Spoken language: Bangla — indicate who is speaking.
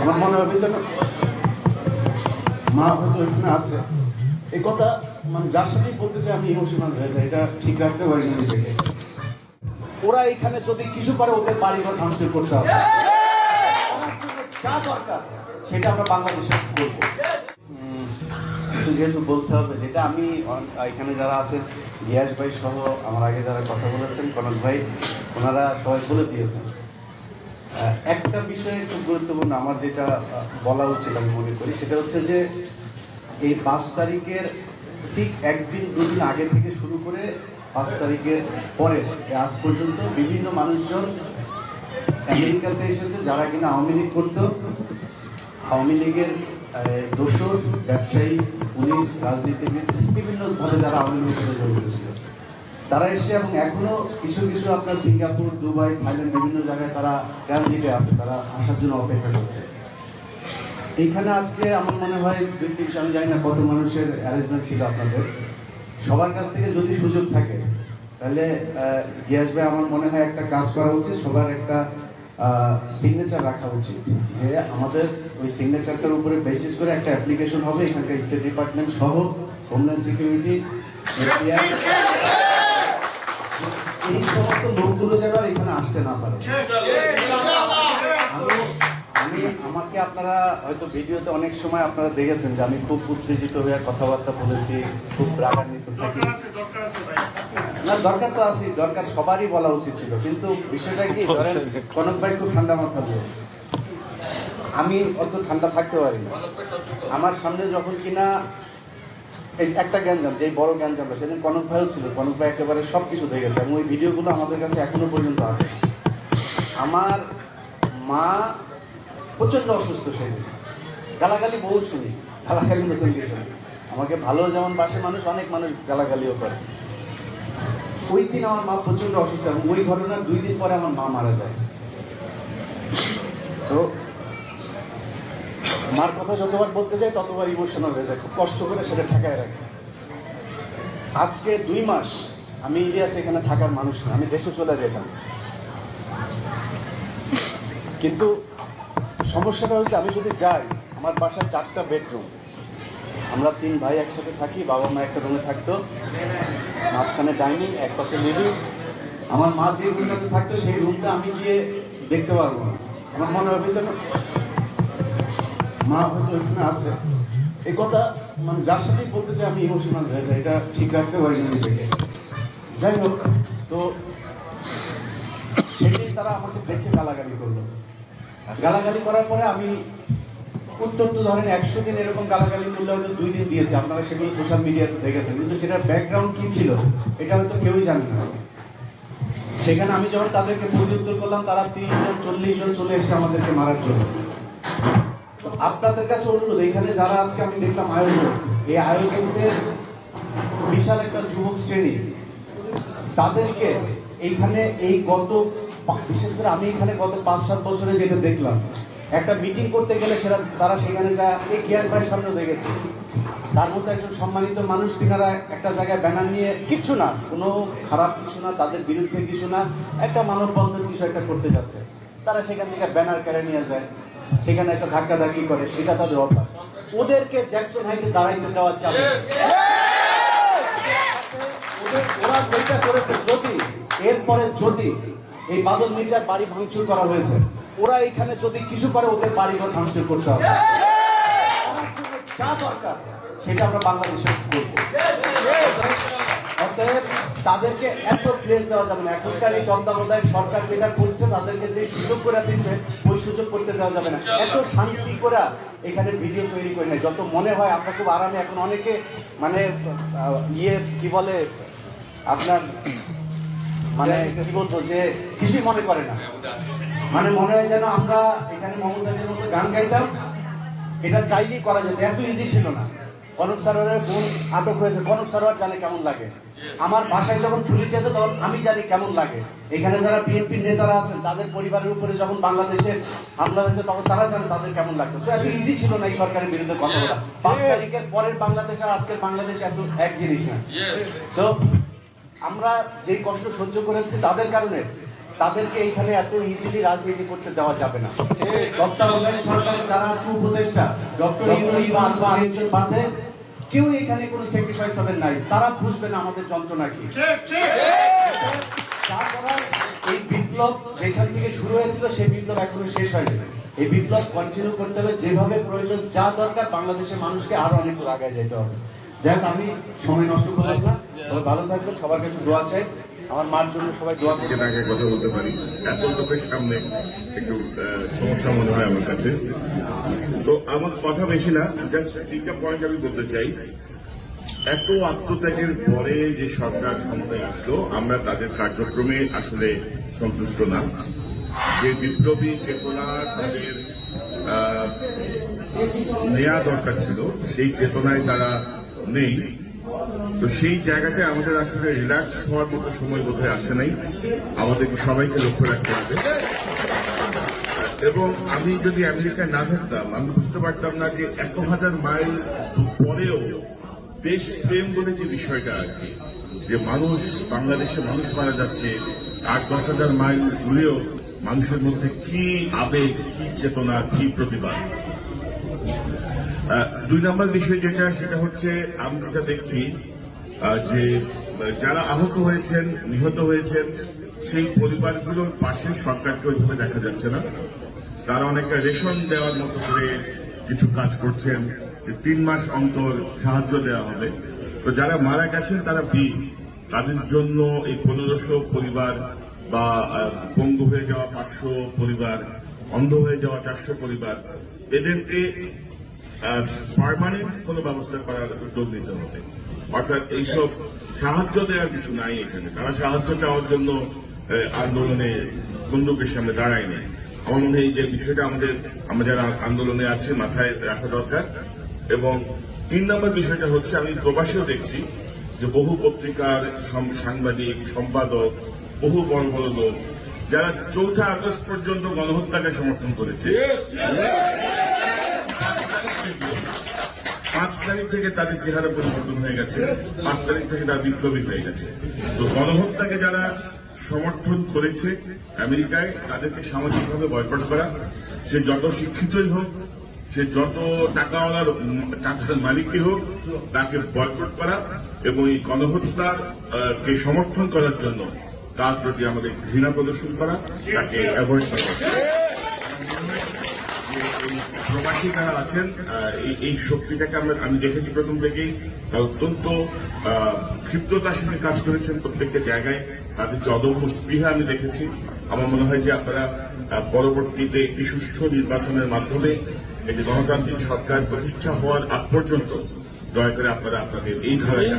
Speaker 1: আমার মনে হবে যেন মা হয়তো এখানে আছে, এই কথা মানে যার সাথেই বলতে চাই আমি ইমোশনাল হয়ে যাই, এটা ঠিক রাখতে পারি না নিজেকে। ওরা এখানে যদি কিছু করে ওদের বাড়িঘর ভাঙচুর করতে হবে, যা দরকার সেটা আমরা বাংলাদেশে করবো। কিছু যেহেতু বলতে হবে, যেটা আমি এখানে যারা আছেন গিয়াস ভাই সহ আমার আগে যারা কথা বলেছেন, কনক ভাই, ওনারা সবাই বলে দিয়েছেন। একটা বিষয় খুব গুরুত্বপূর্ণ আমার যেটা বলা উচিত আমি মনে করি, সেটা হচ্ছে যে এই 5 তারিখের ঠিক একদিন দুদিন আগে থেকে শুরু করে 5 তারিখের পরে আজ পর্যন্ত বিভিন্ন মানুষজন আমেরিকাতে এসেছে যারা কিনা আওয়ামী লীগ করতো, আওয়ামী লীগের দোসর, ব্যবসায়ী, পুলিশ, রাজনীতিবিদ, বিভিন্নভাবে যারা আওয়ামী লীগের সাথে জড়িত ছিল তারা এসে, এবং এখনো কিছু কিছু আপনার সিঙ্গাপুর, দুবাই, থাইল্যান্ড বিভিন্ন জায়গায় তারা ট্রানজিটে আছে, তারা আসার জন্য অপেক্ষা করছে। এইখানে আজকে আমার মনে হয় 2-300, আমি জানি না কত মানুষের অ্যারেঞ্জমেন্ট ছিল আপনাদের, সবার কাছ থেকে যদি সুযোগ থাকে তাহলে গিয়াস ভাই আমার মনে হয় একটা কাজ করা উচিত, সবার একটা সিগনেচার রাখা উচিত, যে আমাদের ওই সিগনেচারটার উপরে বেসিস করে একটা অ্যাপ্লিকেশন হবে এখানকার স্টেট ডিপার্টমেন্ট সহ, হোমল্যান্ড সিকিউরিটি, এফবিআই, এই সমস্ত লোকগুলো যেন এখানে আসতে না পারে। আমি আমাকে আপনারা হয়তো ভিডিওতে অনেক সময় আপনারা দেখেছেন যে আমি খুব উত্তেজিত হয়ে কথাবার্তা বলেছি, খুব রাগান্বিত থাকি। না, দরকার তো আছে, দরকার সবারই বলা উচিত ছিল, কিন্তু বিষয়টা কি, ধরেন কনক ভাই খুব ঠান্ডা মাথা দিয়ে, আমি অত ঠান্ডা থাকতে পারি না। আমার সামনে যখন কিনা এই একটা গ্যাঞ্জাম, যেই বড় গ্যাঞ্জামটা, সেদিন কনক ভাইও ছিল, কনক ভাই একেবারে সব কিছু দেখেছে এবং ওই ভিডিওগুলো আমাদের কাছে এখনো পর্যন্ত আছে। আমার মা প্রচণ্ড অসুস্থ, সেদিন গালাগালি বহু শুনি, গালাগালি নতুন কিছু, আমাকে ভালো যেমন বাসে মানুষ, অনেক মানুষ গালাগালিও করে। ওই দিন আমার মা প্রচণ্ড অসুস্থ এবং ওই ঘটনার 2 দিন পরে আমার মা মারা যায়। তো মার কথা যতবার বলতে যাই ততবার ইমোশনাল হয়ে যায়, খুব কষ্ট করে সেটা ঠেকায় রাখে। আজকে 2 মাস আমি ইলিয়াস এখানে থাকার মানুষ না, আমি দেশে চলে যেতাম, কিন্তু সমস্যাটা হচ্ছে আমি যদি যাই, আমার বাসায় 4টা বেডরুম, আমরা 3 ভাই একসাথে থাকি, বাবা মা একটা রুমে থাকতো, মাঝখানে ডাইনিং, এক পাশে লিভিং। আমার মা যে রুমটাতে থাকতো সেই রুমটা আমি গিয়ে দেখতে পারবো না। আমার মনে হবে যেন মা হয়তো এখানে আছে, এই কথা মানে যার সাথেই বলতে চাই আমি ইমোশনাল হয়ে যাই, এটা ঠিক রাখতে পারি না নিজেকে। যাই হোক, তো সেদিন তারা আমাকে দেখে গালাগালি করলো, গালাগালি করার পরে আমি উত্তর তো ধরেন 100 দিন এরকম গালাগালি করলে হয়তো 2 দিন দিয়েছে, আপনারা সেগুলো সোশ্যাল মিডিয়াতে দেখেছেন, কিন্তু সেটার ব্যাকগ্রাউন্ড কি ছিল এটা হয়তো কেউই জানে না। সেখানে আমি যখন তাদেরকে প্রত্যুত্তর করলাম, তারা 30 জন 40 জন চলে এসেছে আমাদেরকে মারার জন্য। আপনাদের কাছে অনুরোধ, এখানে যারা আজকে আমি দেখলাম আয়োজক, এই আয়োজকদের বিশাল একটা যুবক শ্রেণী, তাদেরকে এইখানে এই বিশেষ করে আমি এখানে গত 5-7 বছরে যেটা দেখলাম, একটা মিটিং করতে গেলে তারা সেখানে যায়, এই গিয়াস ভাইয়ের সামনেও দেখেছে, তার মধ্যে একজন সম্মানিত মানুষ, তিনারা একটা জায়গায় ব্যানার নিয়ে, কিচ্ছু না, কোনো খারাপ কিছু না, তাদের বিরুদ্ধে কিছু না, একটা মানববন্ধন কিছু একটা করতে যাচ্ছে, তারা সেখান থেকে ব্যানার কেড়ে নিয়ে যায়, সেখানে এসে ধাক্কাধাক্কি করে, এটা তাদের অভ্যাস। ওদেরকে জ্যাকসন হাইটে দাঁড়াইতে দেওয়া যাবে, ওরা চেষ্টা করেছে, যদি এরপরে যদি এই বাদল মির্জার বাড়ি ভাঙচুর করা হয়েছে, ওরা এখানে যদি কিছু করে ওদের বাড়িঘর ভাঙচুর করতে হবে, যা দরকার সেটা আমরা বাংলাদেশে করবো। অতএব তাদেরকে এত প্লেস দেওয়া যাবে না, এখনকার এই তত্ত্বাবধায়ক সরকার যেটা করছে, তাদেরকে যে সুযোগ করে দিচ্ছে ওই সুযোগ করতে দেওয়া যাবে না। এত শান্তি করে এখানে ভিডিও তৈরি করে নেয়, যত মনে হয় আমরা খুব আরামে, এখন অনেকে মানে কি বলে আপনার, মানে কি বলবো, যে কিছুই মনে করে না, মানে মনে হয় যেন আমরা এখানে মমতাজের মতো গান গাইতাম, এটা চাইলেই করা যেত, এত ইজি ছিল না। কনক সারোয়ারের বোন আটক হয়েছে, কনক সারোয়ার জানে কেমন লাগে, আমার বাসায় যখন পুলিশ যেত তখন আমি জানি কেমন লাগে, এখানে যারা বিএনপির নেতারা আছেন তাদের পরিবারের উপরে যখন বাংলাদেশে হামলা হয়েছে তখন তারা জানে তাদের কেমন লাগতো। সো এত ইজি ছিল না এই সরকারের বিরুদ্ধে কথা বলা। 5 তারিখের পরের বাংলাদেশ আর আজকের বাংলাদেশ এত এক জিনিস না। সো আমরা যেই কষ্ট সহ্য করেছি তাদের কারণে, তাদেরকে এইখানে এত ইজিলি রাজনীতি করতে দেওয়া যাবে না। তত্ত্বাবধায়ক সরকার যারা আছে উপদেষ্টা ডক্টর ইউনূস বা আরেকজন বাদে কেউ এখানে কোনো স্যাক্রিফাইস তাদের নাই, তারা বুঝবে না আমাদের যন্ত্রণা কি। তারপরে এই বিপ্লব যেখান থেকে শুরু হয়েছিল সেই বিপ্লব এখনো শেষ হয়নি। এই বিপ্লব কন্টিনিউ করতে হবে যেভাবে প্রয়োজন, যা দরকার বাংলাদেশের মানুষকে আরো অনেক দূর আগে যেতে হবে। যাই হোক, আমি সময় নষ্ট করলাম না, তবে ভালো থাকবেন, সবার কাছে দোয়া চাই, আমার মার জন্য সবাই দোয়া করবেন।
Speaker 2: আগে কথা বলতে পারি, এত লোকের সামনে একটু সমস্যা মনে হয় আমার কাছে। তো আমার কথা বেশি না, জাস্ট একটা পয়েন্ট আমি বলতে চাই। এত আত্মত্যাগের পরে যে সরকার ক্ষমতায় আসলো, আমরা তাদের কার্যক্রমে আসলে সন্তুষ্ট না। যে বিপ্লবী চেতনা তাদের নেওয়া দরকার ছিল, সেই চেতনায় তারা নেই। তো সেই জায়গাতে আমাদের আসলে রিল্যাক্স হওয়ার মতো সময় বোধহয় আসে নাই। আমাদেরকে সবাইকে লক্ষ্য রাখতে হবে। এবং আমি যদি আমেরিকায় না থাকতাম, আমি বুঝতে পারতাম না যে 1,000 মাইল পরেও দেশ প্রেম বলে যে বিষয়টা আর কি, যে মানুষ, বাংলাদেশে মানুষ মারা যাচ্ছে, 8-10 হাজার মাইল দূরেও মানুষের মধ্যে কি আবেগ, কি চেতনা, কি প্রতিবাদ। 2 নম্বর বিষয় যেটা, সেটা হচ্ছে আমি যেটা দেখছি যে যারা আহত হয়েছেন, নিহত হয়েছেন, সেই পরিবারগুলোর পাশে সরকারকে ওইভাবে দেখা যাচ্ছে না। তারা অনেকটা রেশন দেওয়ার মতো করে কিছু কাজ করছেন, যে 3 মাস অন্তর সাহায্য দেওয়া হবে। তো যারা মারা গেছেন তারা বীর, তাদের জন্য এই 1500 পরিবার বা পঙ্গু হয়ে যাওয়া 500 পরিবার, অন্ধ হয়ে যাওয়া 400 পরিবার, এদেরকে পার্মানেন্ট কোনো ব্যবস্থা করার উদ্যোগ নিতে হবে। অর্থাৎ এইসব সাহায্য দেওয়ার কিছু নাই এখানে। তারা সাহায্য চাওয়ার জন্য আন্দোলনে বন্দুকের সামনে দাঁড়ায় নেই। আমার মনে হয় এই যে বিষয়টা আমরা যারা আন্দোলনে আছে মাথায় রাখা দরকার। এবং 3 নম্বর বিষয়টা হচ্ছে, আমি প্রবাসেও দেখছি যে বহু পত্রিকার সাংবাদিক, সম্পাদক, বহু বড় বড় লোক যারা 4 আগস্ট পর্যন্ত গণহত্যাকে সমর্থন করেছে, 5 তারিখ থেকে তাদের চেহারা পরিবর্তন হয়ে গেছে, 5 তারিখ থেকে তারা বিপ্লবী হয়ে গেছে। তো গণহত্যাকে যারা সমর্থন করেছে আমেরিকায়, তাদেরকে সামাজিকভাবে বয়কট করা, সে যত শিক্ষিতই হোক, সে যত টাকার মালিকই হোক, তাকে বয়কট করা এবং এই গণহত্যার কে সমর্থন করার জন্য তার প্রতি আমাদের ঘৃণা প্রদর্শন করা, তাকে অ্যাভয়েড করা। প্রবাসী যারা আছেন, এই শক্তিটাকে আমি দেখেছি প্রথম থেকেই, তারা অত্যন্ত ক্ষিপ্রতার সঙ্গে কাজ করেছেন প্রত্যেকটা জায়গায়। তাদের যে অদম্য স্পৃহা আমি দেখেছি। আমার মনে হয় যে আপনারা পরবর্তীতে একটি সুষ্ঠু নির্বাচনের মাধ্যমে এই যে গণতান্ত্রিক সরকার প্রতিষ্ঠা হওয়ার আগ পর্যন্ত দয়া করে আপনারা আপনাদের এই ধারাটা